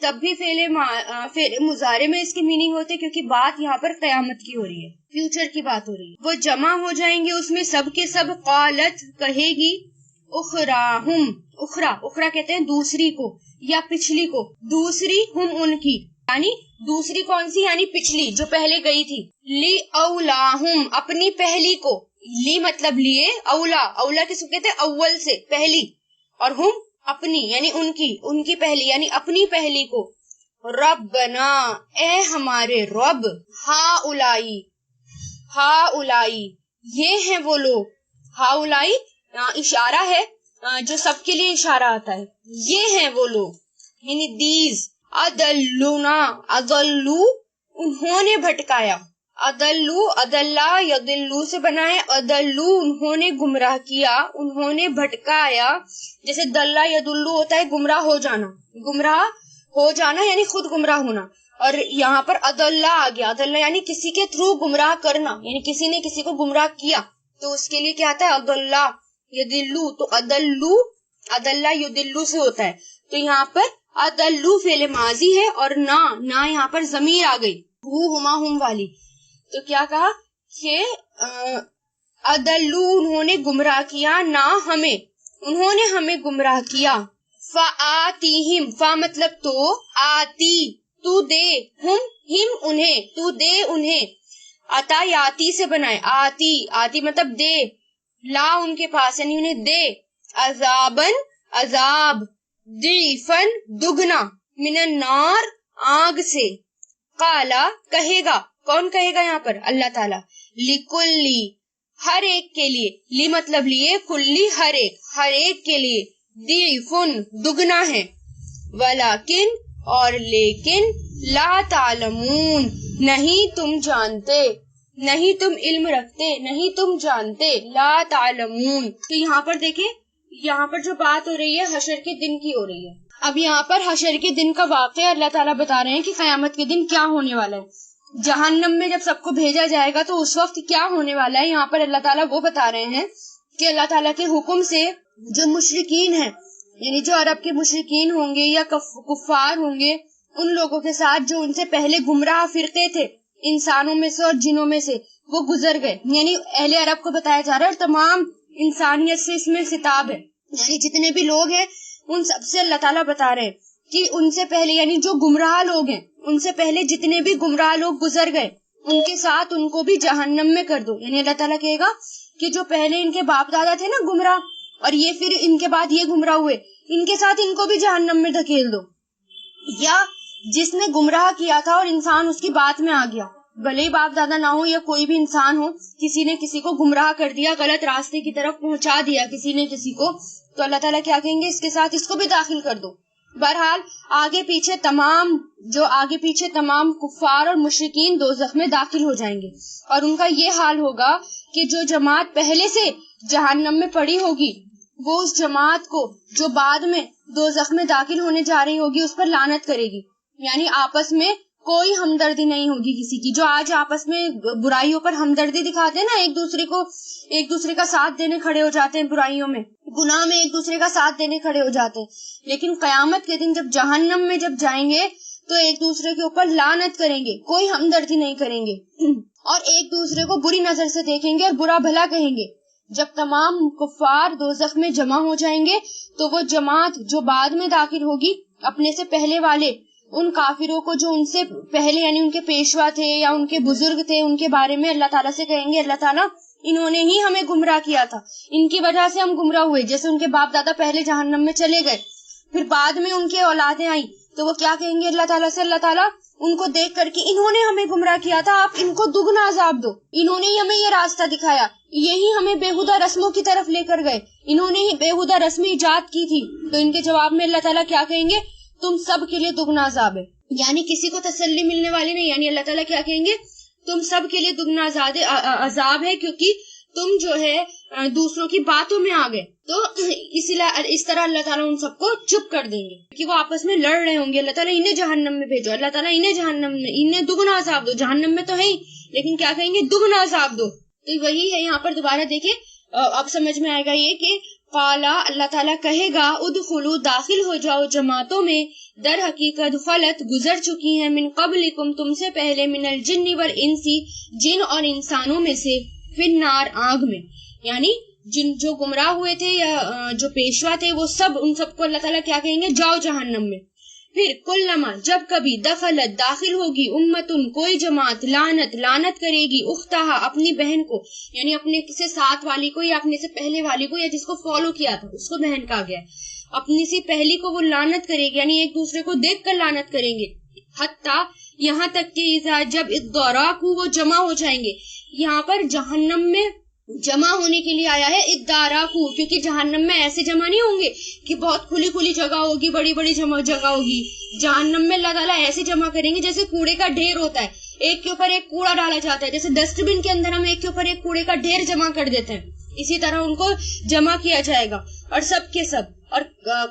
تب بھی فعل مضارع میں اس کی میننگ ہوتے کیونکہ بات یہاں پر قیامت کی ہو رہی ہے، فیوچر کی بات ہو رہی ہے. وہ جمع ہو جائیں گے اس میں سب کے سب. قالت کہے گی، اخراہم، اخرا کہتے ہیں دوسری کو یا پچھلی کو، دوسری ہم ان کی، یعنی دوسری کون سی، یعنی پچھلی جو پہلے گئی تھی. لی اولاہم اپنی پہلی کو، لی مطلب لیے، اولا کس کو کہتے ہیں اول سے پہلی، اور ہم اپنی یعنی ان کی پہلی یعنی اپنی پہلی کو. ربنا اے ہمارے رب، ہا اولائی یہ ہیں وہ لوگ، ہا اولائی اشارہ ہے جو سب کے لیے اشارہ آتا ہے، یہ ہیں وہ لوگ یعنی دیز. اضلو انہوں نے بھٹکایا، اضلو اضلا یضلو سے بنا ہے، اضلو انہوں نے گمراہ کیا، انہوں نے بھٹکایا. جیسے دلہ یدلو ہوتا ہے گمراہ ہو جانا یعنی خود گمراہ ہونا، اور یہاں پر اضلا آ گیا، اضلا یعنی کسی کے تھرو گمراہ کرنا، یعنی کسی نے کسی کو گمراہ کیا تو اس کے لیے کیا آتا ہے اضلا یدلو. تو اضلا یدلو سے ہوتا ہے. تو یہاں پر اضلو فعل ماضی ہے اور نہ یہاں پر ضمیر آ گئی ہما ہم والی. تو کیا کہا کہ اضلو انہوں نے گمراہ کیا، نہ ہمیں، انہوں نے ہمیں گمراہ کیا. فآتیہم فا مطلب تو، آتی تو دے، ہم انہیں، تو دے انہیں. عطا یاتی سے بنائے، آتی مطلب دے، لا ان کے پاس یعنی انہیں دے. عذابن عذاب، ضعفن دگنا، من النار آگ سے. قالا کہے گا، کون کہے گا یہاں پر؟ اللہ تعالیٰ. لکلی ہر ایک کے لیے، لی مطلب لیے، کلی ہر ایک کے لیے. ضعفن دگنا ہے. ولیکن اور لیکن، لا تعلمون نہیں تم جانتے، نہیں تم علم رکھتے، نہیں تم جانتے. لا تعلمون. تو یہاں پر دیکھیں، یہاں پر جو بات ہو رہی ہے حشر کے دن کی ہو رہی ہے. اب یہاں پر حشر کے دن کا واقعہ اللہ تعالیٰ بتا رہے ہیں کہ قیامت کے دن کیا ہونے والا ہے. جہنم میں جب سب کو بھیجا جائے گا تو اس وقت کیا ہونے والا ہے. یہاں پر اللہ تعالیٰ وہ بتا رہے ہیں کہ اللہ تعالیٰ کے حکم سے جو مشرکین ہیں، یعنی جو عرب کے مشرکین ہوں گے یا کفار ہوں گے، ان لوگوں کے ساتھ جو ان سے پہلے گمراہ فرقے تھے انسانوں میں سے اور جنوں میں سے، وہ گزر گئے. یعنی اہل عرب کو بتایا جا رہا ہے اور تمام انسانیت سے اس میں خطاب ہے، یعنی جتنے بھی لوگ ہیں ان سب سے اللہ تعالیٰ بتا رہے ہیں کہ ان سے پہلے، یعنی جو گمراہ لوگ ہیں ان سے پہلے جتنے بھی گمراہ لوگ گزر گئے، ان کے ساتھ ان کو بھی جہنم میں کر دو. یعنی اللہ تعالیٰ کہے گا کہ جو پہلے ان کے باپ دادا تھے نا گمراہ، اور یہ پھر ان کے بعد یہ گمراہ ہوئے، ان کے ساتھ ان کو بھی جہنم میں دھکیل دو. یا جس نے گمراہ کیا تھا اور انسان اس کی بات میں آ گیا، بھلے ہی باپ دادا نہ ہو یا کوئی بھی انسان ہو، کسی نے کسی کو گمراہ کر دیا، غلط راستے کی طرف پہنچا دیا کسی نے کسی کو، تو اللہ تعالیٰ کیا کہیں گے؟ اس کے ساتھ اس کو بھی داخل کر دو. بہرحال آگے پیچھے تمام کفار اور مشرکین دوزخ میں داخل ہو جائیں گے، اور ان کا یہ حال ہوگا کہ جو جماعت پہلے سے جہنم میں پڑی ہوگی وہ اس جماعت کو جو بعد میں دوزخ میں داخل ہونے جا رہی ہوگی اس پر لعنت کرے گی. یعنی آپس میں کوئی ہمدردی نہیں ہوگی کسی کی. جو آج آپس میں برائیوں پر ہمدردی دکھاتے ہیں نا، ایک دوسرے کا ساتھ دینے کھڑے ہو جاتے ہیں، برائیوں میں، گناہ میں ایک دوسرے کا ساتھ دینے کھڑے ہو جاتے ہیں، لیکن قیامت کے دن جب جہنم میں جب جائیں گے تو ایک دوسرے کے اوپر لعنت کریں گے، کوئی ہمدردی نہیں کریں گے، اور ایک دوسرے کو بری نظر سے دیکھیں گے اور برا بھلا کہیں گے. جب تمام کفار دوزخ میں جمع ہو جائیں گے تو وہ جماعت جو بعد میں داخل ہوگی، اپنے سے پہلے والے ان کافروں کو جو ان سے پہلے یعنی ان کے پیشوا تھے یا ان کے بزرگ تھے، ان کے بارے میں اللہ تعالیٰ سے کہیں گے، اللہ تعالیٰ انہوں نے ہی ہمیں گمراہ کیا تھا، ان کی وجہ سے ہم گمراہ ہوئے. جیسے ان کے باپ دادا پہلے جہنم میں چلے گئے، پھر بعد میں ان کے اولادیں آئیں، تو وہ کیا کہیں گے اللہ تعالیٰ سے؟ اللہ تعالیٰ ان کو دیکھ کر کے انہوں نے ہمیں گمراہ کیا تھا، آپ ان کو دگنا عذاب دو، انہوں نے ہی ہمیں یہ راستہ دکھایا، یہی ہمیں بےہودہ رسموں کی طرف لے کر گئے، انہوں نے ہی بےہودہ رسمیں ایجاد کی تھی. تو ان کے جواب میں اللہ تعالیٰ کیا کہیں گے؟ تم سب کے لیے دگنا عذاب ہے. یعنی کسی کو تسلی ملنے والی نہیں. یعنی اللہ تعالیٰ کیا کہیں گے؟ تم سب کے لیے دگنا عذاب ہے، کیونکہ تم جو ہے دوسروں کی باتوں میں آ گئے. تو اس طرح اللہ تعالیٰ ان سب کو چپ کر دیں گے کہ وہ آپس میں لڑ رہے ہوں گے. اللہ تعالیٰ انہیں جہنم میں بھیجو، اللہ تعالیٰ انہیں دگنا عذاب دو. جہنم میں تو ہے ہی، لیکن کیا کہیں گے؟ دگنا عذاب دو. تو وہی ہے یہاں پر دوبارہ دیکھیں اب سمجھ میں آئے گا یہ کہ قالا اللہ تعالیٰ کہے گا ادخلوا داخل ہو جاؤ جماعتوں میں، در حقیقت خلت گزر چکی ہیں من قبلکم تم سے پہلے، من الجن والانس جن اور انسانوں میں سے، فی النار آگ میں، یعنی جن جو گمراہ ہوئے تھے یا جو پیشوا تھے وہ سب، ان سب کو اللہ تعالیٰ کیا کہیں گے؟ جاؤ جہنم میں۔ پھر کلما جب کبھی دخلت داخل ہوگی امتن کوئی جماعت، لعنت کرے گی اختہا اپنی بہن کو، یعنی اپنے سے ساتھ والی کو یا اپنے سے پہلے والی کو یا جس کو فالو کیا تھا اس کو بہن کہا گیا، اپنی سے پہلی کو وہ لعنت کرے گی، یعنی ایک دوسرے کو دیکھ کر لعنت کریں گے، حتیٰ یہاں تک کہ اذا جب ادارکو وہ جمع ہو جائیں گے۔ یہاں پر جہنم میں جمع ہونے کے لیے آیا ہے ادارکو، کیونکہ جہنم میں ایسے جمع نہیں ہوں گے کہ بہت کھلی کھلی جگہ ہوگی، بڑی بڑی جگہ ہوگی۔ جہنم میں اللہ تعالیٰ ایسے جمع کریں گے جیسے کوڑے کا ڈھیر ہوتا ہے، ایک کے اوپر ایک کوڑا ڈالا جاتا ہے، جیسے ڈسٹ بن کے اندر ہم ایک کے اوپر ایک کوڑے کا ڈھیر جمع کر دیتے ہیں، اسی طرح ان کو جمع کیا جائے گا، اور سب کے سب۔ اور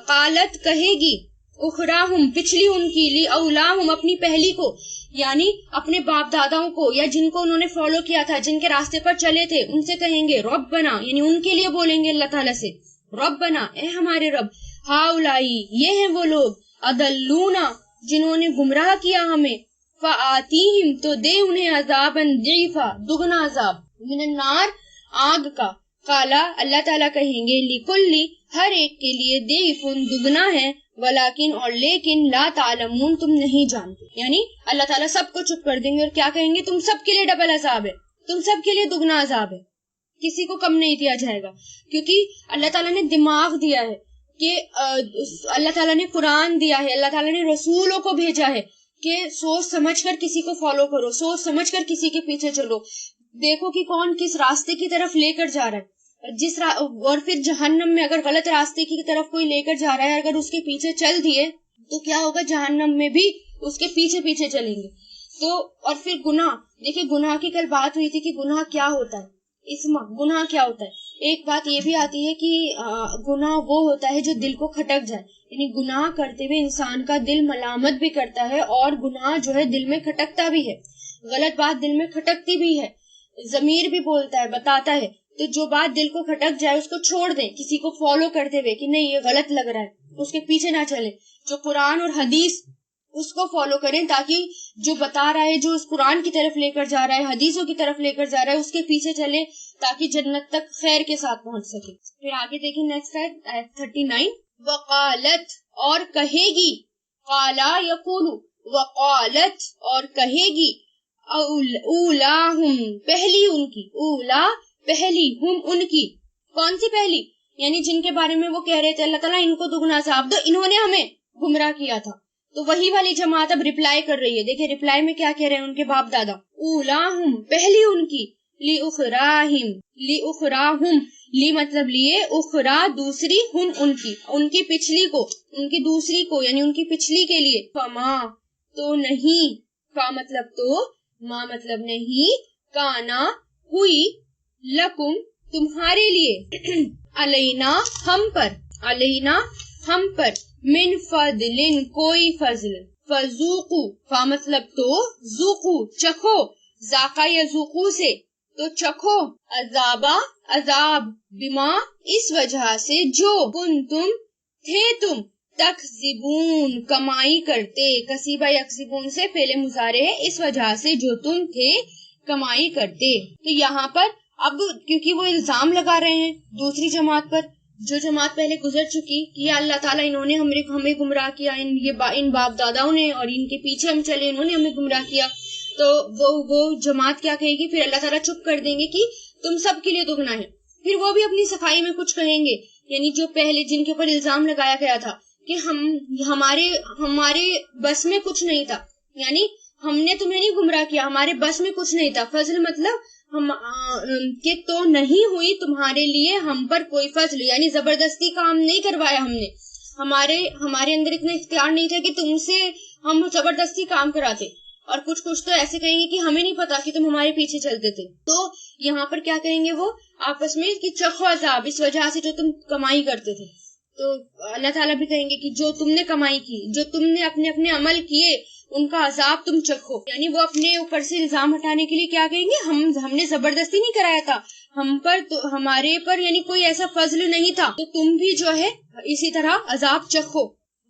قالت کہے گی اخراہم پچھلی ان کی، لی اولاہم اپنی پہلی کو، یعنی اپنے باپ داداؤں کو یا جن کو انہوں نے فالو کیا تھا، جن کے راستے پر چلے تھے، ان سے کہیں گے ربنا، یعنی ان کے لیے بولیں گے اللہ تعالیٰ سے، ربنا اے ہمارے رب، ہاؤلائی یہ ہیں وہ لوگ، اضلونا جنہوں نے گمراہ کیا ہمیں، فآتیہم تو دے انہیں عذابا ضعیفا دگنا عذاب، من النار آگ کا۔ قالا اللہ تعالیٰ کہیں گے لکلی ہر ایک کے لیے ضعیف دگنا ہے، ولیکن اور لیکن لا تعلمون تم نہیں جانتے، یعنی اللہ تعالیٰ سب کو چپ کر دیں گے اور کیا کہیں گے؟ تم سب کے لیے ڈبل عذاب ہے، تم سب کے لیے دگنا عذاب ہے، کسی کو کم نہیں دیا جائے گا، کیونکہ اللہ تعالیٰ نے دماغ دیا ہے کہ اللہ تعالیٰ نے قرآن دیا ہے، اللہ تعالیٰ نے رسولوں کو بھیجا ہے کہ سوچ سمجھ کر کسی کو فالو کرو، سوچ سمجھ کر کسی کے پیچھے چلو، دیکھو کہ کون کس راستے کی طرف لے کر جا رہا ہے، اور پھر جہنم میں اگر غلط راستے کی طرف کوئی لے کر جا رہا ہے، اگر اس کے پیچھے چل دیے تو کیا ہوگا؟ جہنم میں بھی اس کے پیچھے پیچھے چلیں گے۔ تو اور پھر گناہ، دیکھیں گناہ کی کل بات ہوئی تھی کہ گناہ کیا ہوتا ہے، اسم گناہ کیا ہوتا ہے۔ ایک بات یہ بھی آتی ہے کہ گناہ وہ ہوتا ہے جو دل کو کھٹک جائے، یعنی گناہ کرتے ہوئے انسان کا دل ملامت بھی کرتا ہے، اور گناہ جو ہے دل میں کھٹکتا بھی ہے، غلط بات دل میں کھٹکتی بھی ہے، ضمیر بھی بولتا ہے، بتاتا ہے۔ تو جو بات دل کو کھٹک جائے اس کو چھوڑ دیں، کسی کو فالو کرتے ہوئے کہ نہیں یہ غلط لگ رہا ہے، اس کے پیچھے نہ چلیں، جو قرآن اور حدیث اس کو فالو کریں، تاکہ جو بتا رہا ہے، جو اس قرآن کی طرف لے کر جا رہا ہے، حدیثوں کی طرف لے کر جا رہا ہے، اس کے پیچھے چلیں تاکہ جنت تک خیر کے ساتھ پہنچ سکے۔ پھر آگے دیکھیں نیکسٹ آیت 39، وقالت اور کہے گی، قالا یقول وقالت اور کہے گی، اولاہم پہلی ان کی، اولا پہلی، ہم ان کی، کون سی پہلی؟ یعنی جن کے بارے میں وہ کہہ رہے تھے اللہ تعالیٰ ان کو دگنا عذاب دو، انہوں نے ہمیں گمراہ کیا تھا، تو وہی والی جماعت اب ریپلائی کر رہی ہے۔ دیکھیں ریپلائی میں کیا کہہ رہے ہیں ان کے باپ دادا، اولاہم پہلی ان کی، لی اخراہم لی مطلب لیے، اخرا دوسری، ہم ان کی پچھلی کو، ان کی دوسری کو، یعنی ان کی پچھلی کے لیے، فما تو نہیں، فا مطلب تو، ما مطلب نہیں، کانا ہوئی، لکم تمہارے لیے، علینا ہم پر، علینا ہم پر، من فضل کوئی فضل، فذوقو فا مطلب تو، ذوقو چکھو، ذاقہ یا ذوقو سے تو چکھو، عذابا عذاب، بما اس وجہ سے، جو کنتم تھے تم، تکذبون کمائی کرتے، کسیبہ یکذبون سے فعل مضارع ہے، اس وجہ سے جو تم تھے کمائی کرتے۔ تو یہاں پر اب کیونکہ وہ الزام لگا رہے ہیں دوسری جماعت پر، جو جماعت پہلے گزر چکی کہ یا اللہ تعالیٰ انہوں نے ہمیں گمراہ کیا، ان باپ داداؤں نے، اور ان کے پیچھے ہم چلے، انہوں نے ہمیں گمراہ کیا، تو وہ جماعت کیا کہے گی؟ پھر اللہ تعالیٰ چپ کر دیں گے کہ تم سب کے لیے دگنا ہے۔ پھر وہ بھی اپنی صفائی میں کچھ کہیں گے، یعنی جو پہلے جن کے اوپر الزام لگایا گیا تھا کہ ہمارے بس میں کچھ نہیں تھا، یعنی ہم نے تمہیں نہیں گمراہ کیا، ہمارے بس میں کچھ نہیں تھا، فضل مطلب کہ تو نہیں ہوئی تمہارے لیے ہم پر کوئی فضل، یعنی زبردستی کام نہیں کروایا ہم نے، ہمارے اندر اتنا اختیار نہیں تھا کہ تم سے ہم زبردستی کام کراتے۔ اور کچھ تو ایسے کہیں گے کہ ہمیں نہیں پتا کہ تم ہمارے پیچھے چلتے تھے۔ تو یہاں پر کیا کہیں گے وہ آپس میں کہ چکھو عذاب، اس وجہ سے جو تم کمائی کرتے تھے۔ تو اللہ تعالیٰ بھی کہیں گے کہ جو تم نے کمائی کی، جو تم نے اپنے عمل کیے ان کا عذاب تم چکھو، یعنی وہ اپنے اوپر سے الزام ہٹانے کے لیے کیا کہیں گے، ہم نے زبردستی نہیں کرایا تھا، ہم پر تو ہمارے پر یعنی کوئی ایسا فضل نہیں تھا، تو تم بھی جو ہے اسی طرح عذاب چکھو۔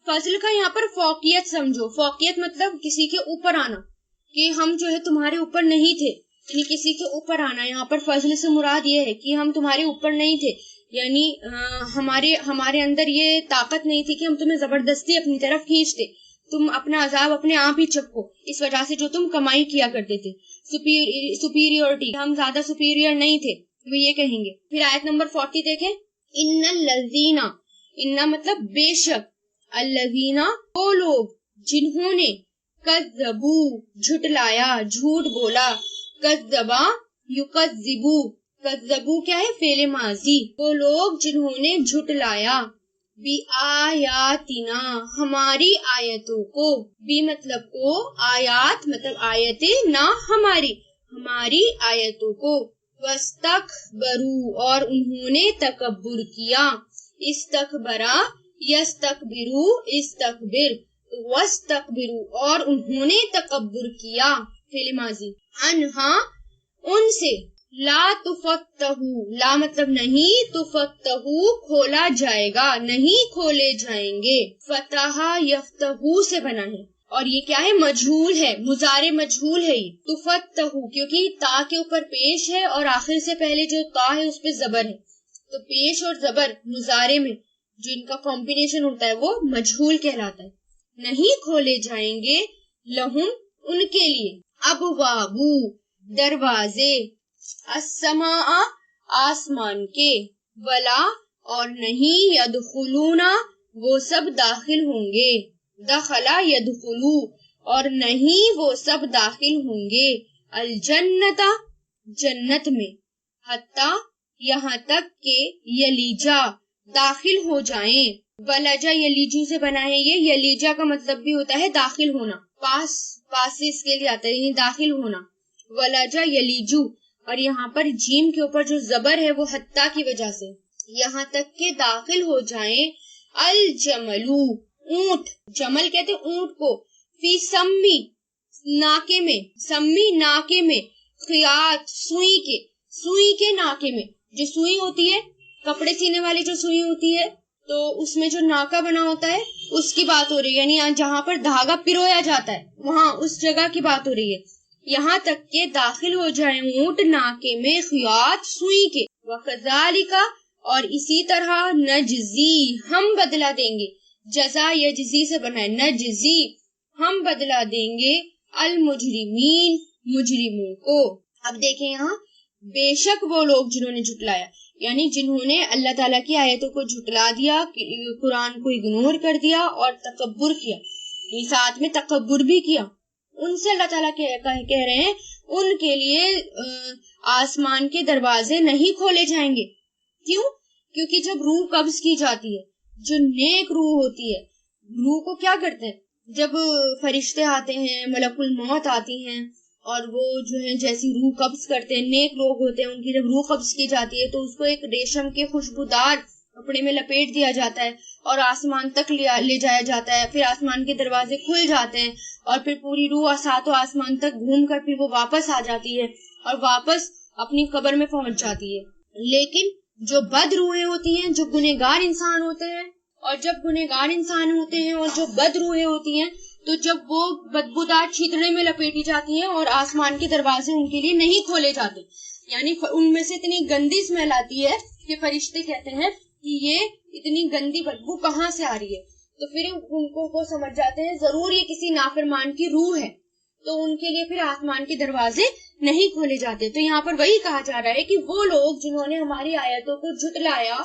فضل کا یہاں پر فوقیت سمجھو، فوقیت مطلب کسی کے اوپر آنا، کہ ہم جو ہے تمہارے اوپر نہیں تھے، یعنی کسی کے اوپر آنا۔ یہاں پر فضل سے مراد یہ ہے کہ ہم تمہارے اوپر نہیں تھے، یعنی ہمارے اندر یہ طاقت نہیں تھی کہ ہم تمہیں زبردستی اپنی طرف کھینچتے، تم اپنا عذاب اپنے آپ ہی چکھو، اس وجہ سے جو تم کمائی کیا کرتے تھے۔ سپیریورٹی، ہم زیادہ سپیریئر نہیں تھے، وہ یہ کہیں گے۔ پھر آیت نمبر 40 دیکھیں، ان الذین، ان مطلب بے شک، الذین وہ لوگ جنہوں نے، کذبو جھٹلایا، جھوٹ بولا، کذبا یکذبو، کذبو کیا ہے، فعل ماضی، وہ لوگ جنہوں نے جھٹلایا، بی آیاتنا ہماری آیتوں کو، بی مطلب کو، آیات مطلب آیتیں، نہ ہماری آیتوں کو، واستکبروا اور انہوں نے تکبر کیا، استکبرا یستکبرو استکبر، واستکبروا اور انہوں نے تکبر کیا، فعل ماضی، انہا ان سے، لا تفتحو، لا مطلب نہیں، تفتحو کھولا جائے گا، نہیں کھولے جائیں گے، فتح یفتحو سے بنا ہے، اور یہ کیا ہے، مجہول ہے، مضارع مجہول ہے یہ، تفتحو کیونکہ تا کے اوپر پیش ہے اور آخر سے پہلے جو تا ہے اس پہ زبر ہے، تو پیش اور زبر مضارع میں جو ان کا کمبینیشن ہوتا ہے وہ مجہول کہلاتا ہے۔ نہیں کھولے جائیں گے، لہم ان کے لیے، ابوابو دروازے، السماء آسمان کے، ولا اور نہیں، یدخلونا وہ سب داخل ہوں گے، دخلا یدخلو اور نہیں وہ سب داخل ہوں گے، الجنتا جنت میں، حتی یہاں تک کہ یلیجا داخل ہو جائیں، ولجا یلیجو سے بنا ہے یہ، یلیجا کا مطلب بھی ہوتا ہے داخل ہونا، پاسز کے لیے آتا ہے یعنی داخل ہونا، ولجا یلیجو، اور یہاں پر جیم کے اوپر جو زبر ہے وہ حتی کی وجہ سے، یہاں تک کہ داخل ہو جائیں، الجملو اونٹ، جمل کہتے اونٹ کو، فی سمی ناکے میں، سمی ناکے میں، خیاط سوئی کے ناکے میں، جو سوئی ہوتی ہے کپڑے سینے والی جو سوئی ہوتی ہے تو اس میں جو ناکا بنا ہوتا ہے اس کی بات ہو رہی ہے، یعنی جہاں پر دھاگا پرویا جاتا ہے وہاں اس جگہ کی بات ہو رہی ہے، یہاں تک کہ داخل ہو جائیں اونٹ ناکے میں، خیاط سوئی کے، وَكَذَلِكَ اور اسی طرح، نجزی ہم بدلہ دیں گے، جزا یجزی سے بنا ہے، نجزی ہم بدلہ دیں گے، المجرمین مجرموں کو۔ اب دیکھیں یہاں، بے شک وہ لوگ جنہوں نے جھٹلایا، یعنی جنہوں نے اللہ تعالیٰ کی آیتوں کو جھٹلا دیا، قرآن کو اگنور کر دیا اور تکبر کیا، ساتھ میں تکبر بھی کیا، ان سے اللہ تعالیٰ کہہ رہے ہیں ان کے لیے آسمان کے دروازے نہیں کھولے جائیں گے۔ کیوں؟ کیونکہ جب روح قبض کی جاتی ہے، جو نیک روح ہوتی ہے، روح کو کیا کرتے ہیں، جب فرشتے آتے ہیں، ملک الموت آتی ہیں اور وہ جو ہے جیسی روح قبض کرتے ہیں، نیک لوگ ہوتے ہیں، ان کی جب روح قبض کی جاتی ہے تو اس کو ایک ریشم کے خوشبودار کپڑے میں لپیٹ دیا جاتا ہے اور آسمان تک لے جایا جاتا ہے، پھر آسمان کے دروازے کھل جاتے ہیں اور پھر پوری روح ساتوں آسمان تک گھوم کر پھر وہ واپس آ جاتی ہے اور واپس اپنی قبر میں پہنچ جاتی ہے۔ لیکن جو بد روحیں ہوتی ہیں، جو گنہگار انسان ہوتے ہیں، اور جب گنہگار انسان ہوتے ہیں اور جو بد روحیں ہوتی ہیں تو جب وہ بدبودار چھیتڑے میں لپیٹی جاتی ہیں اور آسمان کے دروازے ان کے لیے نہیں کھولے جاتے، یعنی ان میں سے اتنی گندی اسمیل آتی ہے کہ فرشتے کہتے ہیں کہ یہ اتنی گندی بدبو کہاں سے آ رہی ہے، تو پھر ان کو سمجھ جاتے ہیں ضرور یہ کسی نافرمان کی روح ہے، تو ان کے لیے پھر آسمان کے دروازے نہیں کھولے جاتے۔ تو یہاں پر وہی کہا جا رہا ہے کہ وہ لوگ جنہوں نے ہماری آیتوں کو جھٹلایا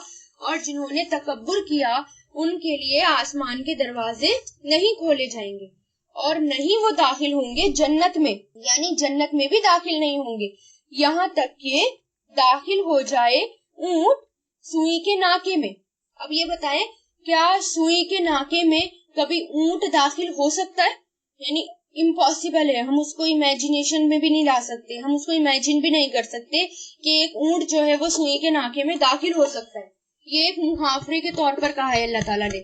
اور جنہوں نے تکبر کیا، ان کے لیے آسمان کے دروازے نہیں کھولے جائیں گے اور نہیں وہ داخل ہوں گے جنت میں، یعنی جنت میں بھی داخل نہیں ہوں گے، یہاں تک کہ داخل ہو جائے اونٹ سوئی کے ناکے میں۔ اب یہ بتائیں، کیا سوئی کے ناکے میں کبھی اونٹ داخل ہو سکتا ہے؟ یعنی امپاسبل ہے، ہم اس کو امیجنیشن میں بھی نہیں لا سکتے، ہم اس کو امیجن بھی نہیں کر سکتے کہ ایک اونٹ جو ہے وہ سوئی کے ناکے میں داخل ہو سکتا ہے، یہ ایک محاورے کے طور پر کہا ہے اللہ تعالیٰ نے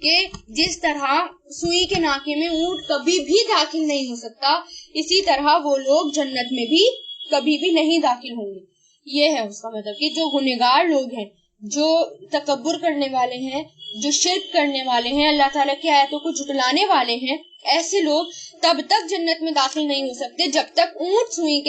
کہ جس طرح سوئی کے ناکے میں اونٹ کبھی بھی داخل نہیں ہو سکتا، اسی طرح وہ لوگ جنت میں بھی کبھی بھی نہیں داخل ہوں گے. یہ ہے اس کا مطلب کہ جو گنہگار لوگ ہیں، جو تکبر کرنے والے ہیں، جو شرک کرنے والے ہیں، اللہ تعالیٰ کی آیتوں کو جھٹلانے والے ہیں، ایسے لوگ تب تک جنت میں داخل نہیں ہو سکتے جب تک اونٹ سوئی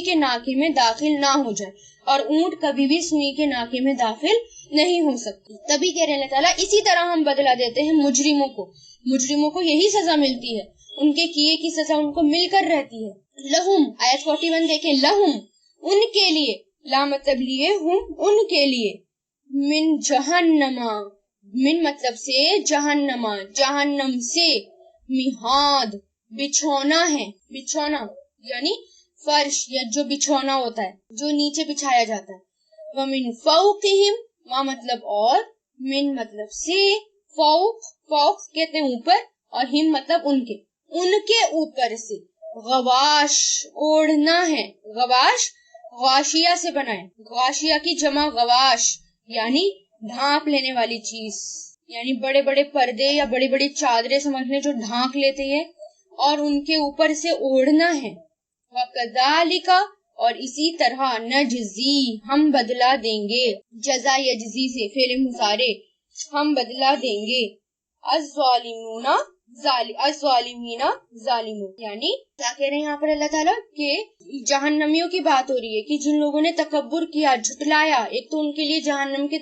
کے ناکے میں داخل نہ ہو جائے، اور اونٹ کبھی بھی سوئی کے ناکے میں داخل نہیں ہو سکتی. تبھی کہہ رہے ہیں اللہ تعالیٰ اسی طرح ہم بدلہ دیتے ہیں مجرموں کو یہی سزا ملتی ہے، ان کے کیے کی سزا ان کو مل کر رہتی ہے. لہم، آیت 41 دیکھیں، لہم ان کے لیے، لا مطلب لیے، ہم ان کے لیے، من جہنم، من مطلب سے جہنم سے، مہاد بچھونا ہے، بچھونا یعنی فرش یا جو بچھونا ہوتا ہے جو نیچے بچھایا جاتا ہے. ومن فوقہم، وہاں مطلب اور، من مطلب سے، فوق کہتے ہیں اوپر، اور ہم مطلب ان کے اوپر سے، غواش اوڑھنا ہے. غواش غاشیہ سے بنا ہے، غاشیہ کی جمع غواش یعنی ڈھانپ لینے والی چیز، یعنی بڑے بڑے پردے یا بڑی بڑی چادریں سمجھ لیں جو ڈھانک لیتے ہیں اور ان کے اوپر سے اوڑھنا ہے. وَكَذَلِكَ، اور اسی طرح، نجزی ہم بدلہ دیں گے، جزا یجزی سے فعل مضارع، ہم بدلہ دیں گے، الظالمین ظالموں. یعنی کیا کہہ رہے ہیں یہاں پر اللہ تعالیٰ کہ جہنمیوں کی بات ہو رہی ہے کہ جن لوگوں نے تکبر کیا، جھٹلایا، ایک تو ان کے لیے جہنم کے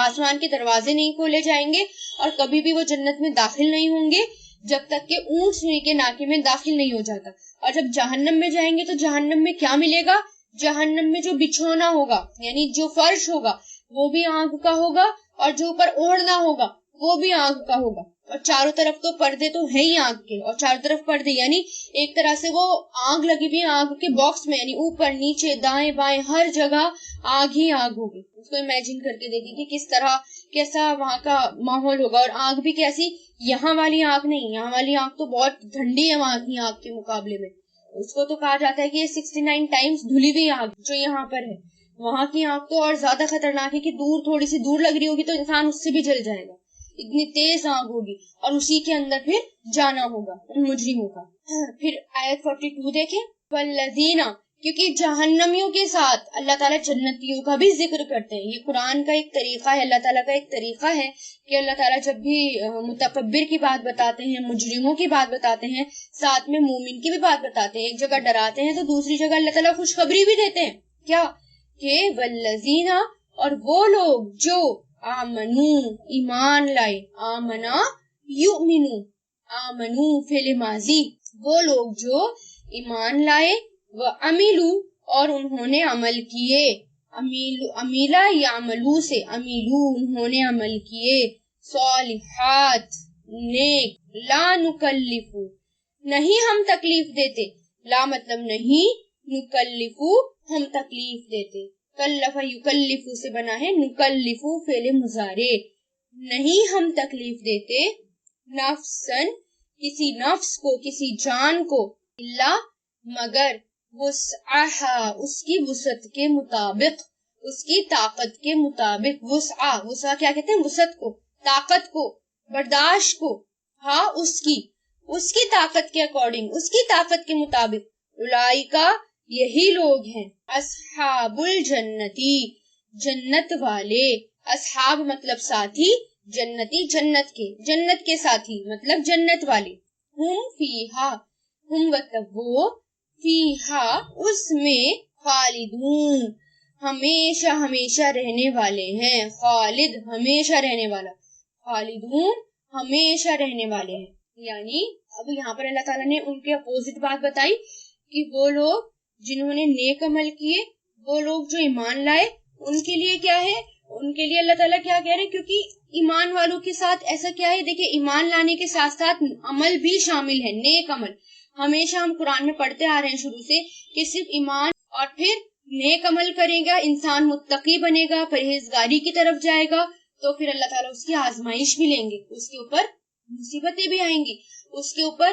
آسمان کے دروازے نہیں کھولے جائیں گے اور کبھی بھی وہ جنت میں داخل نہیں ہوں گے جب تک کہ اونٹ سوئی کے ناکے میں داخل نہیں ہو جاتا. اور جب جہنم میں جائیں گے تو جہنم میں کیا ملے گا؟ جہنم میں جو بچھونا ہوگا یعنی جو فرش ہوگا وہ بھی آگ کا ہوگا، اور جو اوپر اوڑھنا ہوگا وہ بھی آگ کا ہوگا، اور چاروں طرف تو پردے تو ہیں ہی آگ کے، اور چاروں طرف پردے یعنی ایک طرح سے وہ آگ لگی ہوئی آگ کے باکس میں، یعنی اوپر نیچے دائیں بائیں ہر جگہ آگ ہی آگ ہوگی. اس کو امیجن کر کے دیکھیں کہ کس طرح کیسا وہاں کا ماحول ہوگا. اور آگ بھی کیسی، یہاں والی آگ نہیں، یہاں والی آگ تو بہت ٹھنڈی ہے وہاں کی آگ کے مقابلے میں. اس کو تو کہا جاتا ہے کہ یہ 69 ٹائمز دھلی ہوئی آگ جو یہاں پر ہے، وہاں کی آگ تو اور زیادہ خطرناک ہے کہ تھوڑی سی دور لگ رہی ہوگی تو انسان اس سے بھی جل جائے گا، اتنی تیز آگ ہوگی، اور اسی کے اندر پھر جانا ہوگا ان مجرموں کا. پھر آیت 42 دیکھیں، والذین، کیونکہ جہنمیوں کے ساتھ اللہ تعالیٰ جنتیوں کا بھی ذکر کرتے ہیں. یہ قرآن کا ایک طریقہ ہے، اللہ تعالیٰ کا ایک طریقہ ہے کہ اللہ تعالیٰ جب بھی متکبر کی بات بتاتے ہیں، مجرموں کی بات بتاتے ہیں، ساتھ میں مومن کی بھی بات بتاتے ہیں. ایک جگہ ڈراتے ہیں تو دوسری جگہ اللہ تعالیٰ خوشخبری بھی دیتے ہیں. کیا کہ والذین، اور وہ لوگ جو آمنو ایمان لائے، آمنا یؤمنو، آمنو فعل ماضی، وہ لوگ جو ایمان لائے، وعملو، اور انہوں نے عمل کیے، امیلا یعملو سے، امیلو انہوں نے عمل کیے، صالحات نیک، لا نکلفو نہیں ہم تکلیف دیتے، لا مطلب نہیں، نکلفو ہم تکلیف دیتے، کلف یکلفو سے بنا ہے، نکلفو فعل مضارع، نہیں ہم تکلیف دیتے، نفسن کسی نفس کو، کسی جان کو، اللہ مگر، وسعہا اس کی وسعت کے مطابق، اس کی طاقت کے مطابق. وسعہ کیا کہتے ہیں؟ وسعت کو، طاقت کو، برداشت کو، ہاں اس کی طاقت کے اکارڈنگ، اس کی طاقت کے مطابق. اولئکا یہی لوگ ہیں، اصحاب الجنتی جنت والے، اصحاب مطلب ساتھی، جنتی جنت کے ساتھی مطلب جنت والے. ہم فیہا، ہم مطلب وہ، فیہا اس میں، خالدون ہمیشہ رہنے والے ہیں، خالد ہمیشہ رہنے والا، خالدون ہمیشہ رہنے والے ہیں. یعنی اب یہاں پر اللہ تعالیٰ نے ان کے اپوزٹ بات بتائی کہ وہ لوگ جنہوں نے نیک عمل کیے، وہ لوگ جو ایمان لائے، ان کے لیے کیا ہے، ان کے لیے اللہ تعالیٰ کیا کہہ رہے ہیں، کیونکہ ایمان والوں کے ساتھ ایسا کیا ہے، دیکھیں ایمان لانے کے ساتھ ساتھ عمل بھی شامل ہے، نیک عمل. ہمیشہ ہم قرآن میں پڑھتے آ رہے ہیں شروع سے کہ صرف ایمان اور پھر نیک عمل کرے گا انسان، متقی بنے گا، پرہیزگاری کی طرف جائے گا، تو پھر اللہ تعالیٰ اس کی آزمائش بھی لیں گے، اس کے اوپر مصیبتیں بھی آئیں گی، اس کے اوپر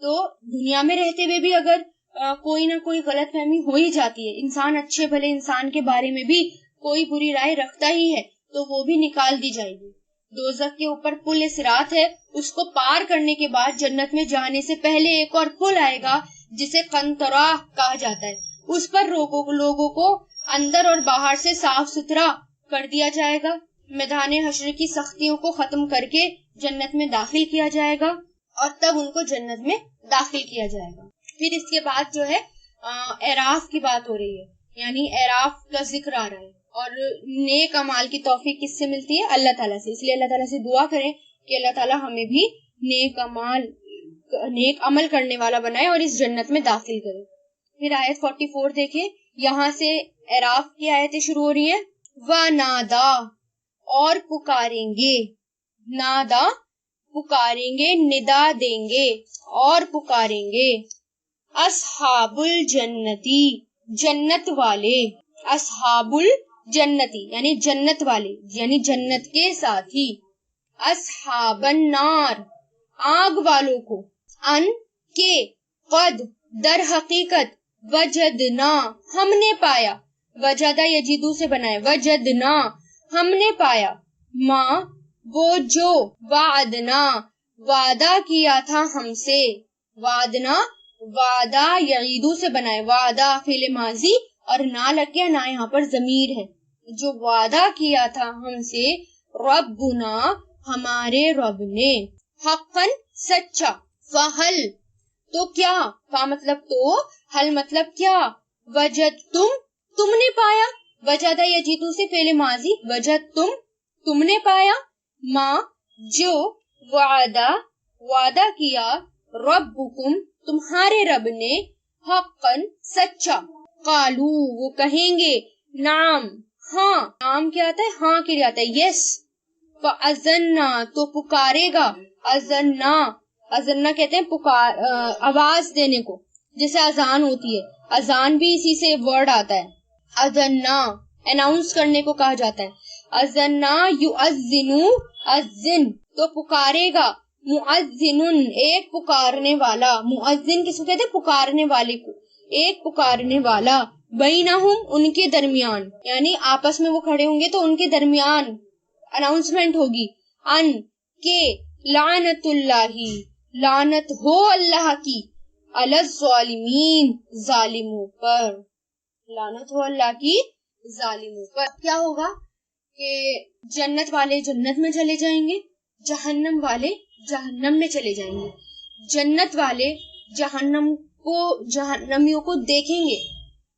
تو دنیا میں رہتے ہوئے بھی اگر کوئی نہ کوئی غلط فہمی ہو ہی جاتی ہے، انسان اچھے بھلے انسان کے بارے میں بھی کوئی بری رائے رکھتا ہی ہے، تو وہ بھی نکال دی جائے گی۔ دوزخ کے اوپر پل صراط ہے، اس کو پار کرنے کے بعد جنت میں جانے سے پہلے ایک اور پل آئے گا جسے قنطرہ کہا جاتا ہے، اس پر لوگوں کو اندر اور باہر سے صاف ستھرا کر دیا جائے گا، میدان حشر کی سختیوں کو ختم کر کے جنت میں داخل کیا جائے گا، اور تب ان کو جنت میں داخل کیا جائے گا۔ پھر اس کے بعد جو ہے اعراف کی بات ہو رہی ہے، یعنی اعراف کا ذکر آ رہا ہے، اور نیک اعمال کی توفیق کس سے ملتی ہے؟ اللہ تعالیٰ سے۔ اس لیے اللہ تعالیٰ سے دعا کریں کہ اللہ تعالیٰ ہمیں بھی نیک عمل کرنے والا بنائے اور اس جنت میں داخل کرے۔ پھر آیت 44 دیکھیں، یہاں سے اعراف کی آیتیں شروع ہو رہی ہیں۔ وَنَادَا، اور پکاریں گے، نادا پکاریں گے، ندا دیں گے اور پکاریں گے، اصحاب الجنتی، جنت والے، اصحاب الجنتی یعنی جنت والے، یعنی جنت کے ساتھی، اصحاب النار، آگ والوں کو، ان کے، قد در حقیقت، وجدنا ہم نے پایا، وجدہ یجدو سے بنا ہے، وجدنا ہم نے پایا، ماں وہ جو، وعدنا وعدہ کیا تھا ہم سے، وعدنا وعدہ یعیدو سے بنا ہے، وعدہ فعل ماضی اور نہ لگ گیا، نہ یہاں پر ضمیر ہے، جو وعدہ کیا تھا ہم سے، ربنا ہمارے رب نے، حقا سچا، فہل تو کیا، فا مطلب تو، حل مطلب کیا، وجد تم نے پایا، وجدہ یجدو سے فعل ماضی، وجد تم نے پایا، ماں جو، وعدہ کیا، ربکم تمہارے رب نے، حقا سچا، قالو وہ کہیں گے، نعم ہاں، نعم کیا آتا ہے؟ ہاں کے لیے آتا ہے، یس، فَأَذَنَّا تو پکارے گا، اذنّا کہتے ہیں آواز دینے کو، جیسے اذان ہوتی ہے، اذان بھی اسی سے ورڈ آتا ہے، اذنّا اناؤنس کرنے کو کہا جاتا ہے، اذنّا یؤذنو، اذن تو پکارے گا، مؤذن ایک پکارنے والا، مؤذن کس کو کہتے ہیں؟ پکارنے والے کو، ایک پکارنے والا، بینہم ان کے درمیان، یعنی آپس میں وہ کھڑے ہوں گے تو ان کے درمیان اناؤنسمنٹ ہوگی، ان کے، لعنت اللہ لعنت ہو اللہ کی، علی الظالمین ظالموں پر، لعنت ہو اللہ کی ظالموں پر۔ کیا ہوگا کہ جنت والے جنت میں چلے جائیں گے، جہنم والے جہنم میں چلے جائیں گے، جنت والے جہنمیوں کو دیکھیں گے،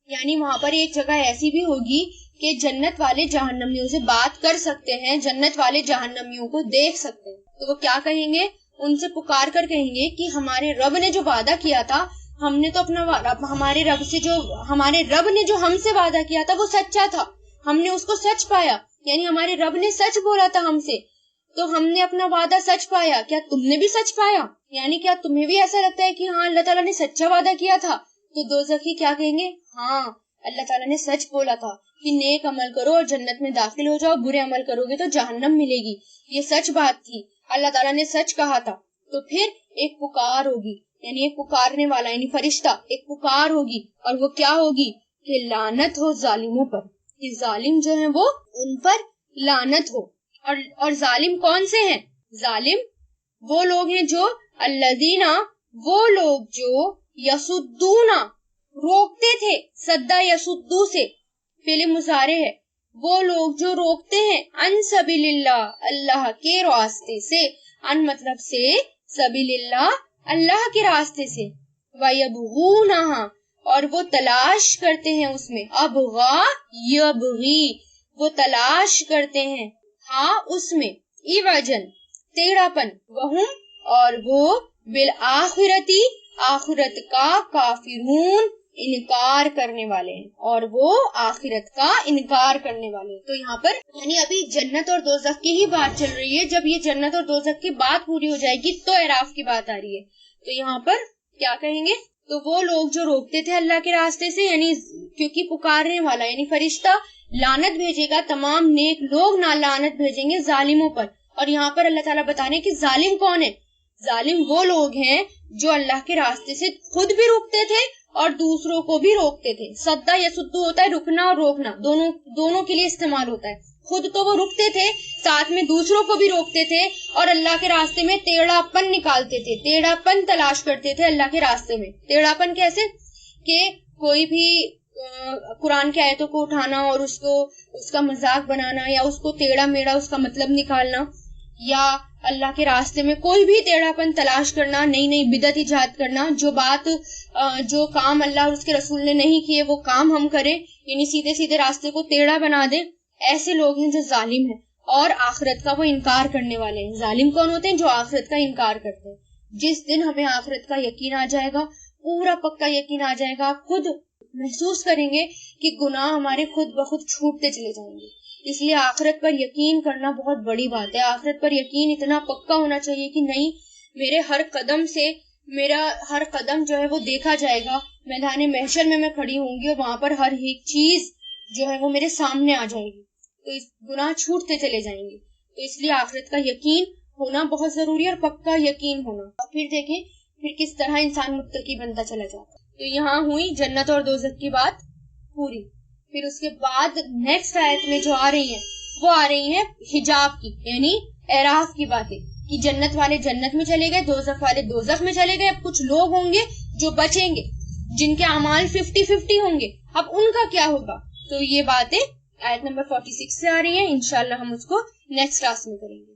یعنی وہاں پر ایک جگہ ایسی بھی ہوگی کہ جنت والے جہنمیوں سے بات کر سکتے ہیں، جنت والے جہنمیوں کو دیکھ سکتے ہیں، تو وہ کیا کہیں گے؟ ان سے پکار کر کہیں گے کہ ہمارے رب نے جو وعدہ کیا تھا، ہم نے تو اپنا ہمارے رب نے جو ہم سے وعدہ کیا تھا وہ سچا تھا، ہم نے اس کو سچ پایا، یعنی ہمارے رب نے سچ بولا تھا ہم سے، تو ہم نے اپنا وعدہ سچ پایا، کیا تم نے بھی سچ پایا؟ یعنی کیا تمہیں بھی ایسا لگتا ہے کہ ہاں اللہ تعالیٰ نے سچا وعدہ کیا تھا؟ تو دوزخی کیا کہیں گے؟ ہاں اللہ تعالیٰ نے سچ بولا تھا کہ نیک عمل کرو اور جنت میں داخل ہو جاؤ، برے عمل کرو گے تو جہنم ملے گی، یہ سچ بات تھی، اللہ تعالیٰ نے سچ کہا تھا۔ تو پھر ایک پکار ہوگی، یعنی ایک پکارنے والا یعنی فرشتہ، ایک پکار ہوگی، اور وہ کیا ہوگی کہ لعنت ہو ظالموں پر، کہ ظالم جو ہیں وہ ان پر لعنت ہو۔ اور ظالم کون سے ہیں؟ ظالم وہ لوگ ہیں جو، الذین وہ لوگ جو، یسدون روکتے تھے، سدا یسدو سے فعل مضارع ہے، وہ لوگ جو روکتے ہیں، ان سبیل اللہ اللہ کے راستے سے، ان مطلب سے، سبیل اللہ اللہ کے راستے سے، وَيَبْغُونَهَا اور وہ تلاش کرتے ہیں اس میں، ابغا یبغی وہ تلاش کرتے ہیں، ہاں اس میں، ایوجن تیڑا پن، وہم اور وہ، بالآخرتی آخرت کا، کافرون انکار کرنے والے ہیں، اور وہ آخرت کا انکار کرنے والے ہیں۔ تو یہاں پر یعنی ابھی جنت اور دوزخ کی ہی بات چل رہی ہے، جب یہ جنت اور دوزخ کی بات پوری ہو جائے گی تو اعراف کی بات آ رہی ہے۔ تو یہاں پر کیا کہیں گے؟ تو وہ لوگ جو روکتے تھے اللہ کے راستے سے، یعنی کیونکہ پکارنے والا یعنی فرشتہ لعنت بھیجے گا، تمام نیک لوگ نہ لعنت بھیجیں گے ظالموں پر، اور یہاں پر اللہ تعالیٰ بتا رہے ہیں کہ ظالم کون ہے؟ ظالم وہ لوگ ہیں جو اللہ کے راستے سے خود بھی رکتے تھے اور دوسروں کو بھی روکتے تھے. سدا یسدو ہوتا ہے رکنا اور روکنا، دونوں کے لیے استعمال ہوتا ہے. خود تو وہ رکتے تھے، ساتھ میں دوسروں کو بھی روکتے تھے اور اللہ کے راستے میں ٹیڑھا پن نکالتے تھے، ٹیڑھا پن تلاش کرتے تھے اللہ کے راستے میں. ٹیڑھا پن کیسے کہ کوئی بھی قرآن کی آیتوں کو اٹھانا اور اس کا مذاق بنانا، یا اس کو ٹیڑھا میڑھا اس کا مطلب نکالنا، یا اللہ کے راستے میں کوئی بھی ٹیڑھا پن تلاش کرنا، نئی نئی بدعت ایجاد کرنا، جو کام اللہ اور اس کے رسول نے نہیں کیے وہ کام ہم کریں، یعنی سیدھے سیدھے راستے کو ٹیڑھا بنا دیں. ایسے لوگ ہیں جو ظالم ہیں اور آخرت کا وہ انکار کرنے والے ہیں. ظالم کون ہوتے ہیں؟ جو آخرت کا انکار کرتے ہیں. جس دن ہمیں آخرت کا یقین آ جائے گا، پورا پکا یقین آ جائے گا، خود محسوس کریں گے کہ گناہ ہمارے خود بخود چھوٹتے چلے جائیں گے. اس لیے آخرت پر یقین کرنا بہت بڑی بات ہے. آخرت پر یقین اتنا پکا ہونا چاہیے کہ نہیں، میرے ہر قدم سے میرا ہر قدم جو ہے وہ دیکھا جائے گا. میدان محشر میں کھڑی ہوں گی اور وہاں پر ہر ایک چیز جو ہے وہ میرے سامنے آ جائے گی، تو اس گناہ چھوٹتے چلے جائیں گے. تو اس لیے آخرت کا یقین ہونا بہت ضروری ہے اور پکا یقین ہونا. اور پھر دیکھیں پھر کس طرح انسان متقی بنتا چلا جاتا. تو یہاں ہوئی جنت اور دوزخ کی بات پوری. پھر اس کے بعد نیکسٹ آیت میں جو آ رہی ہیں وہ آ رہی ہیں حجاب کی، یعنی اعراف کی باتیں، کہ جنت والے جنت میں چلے گئے، دوزخ والے دوزخ میں چلے گئے. اب کچھ لوگ ہوں گے جو بچیں گے، جن کے اعمال 50-50 ہوں گے. اب ان کا کیا ہوگا؟ تو یہ باتیں آیت نمبر 46 سے آ رہی ہیں. انشاءاللہ ہم اس کو نیکسٹ کلاس میں کریں گے.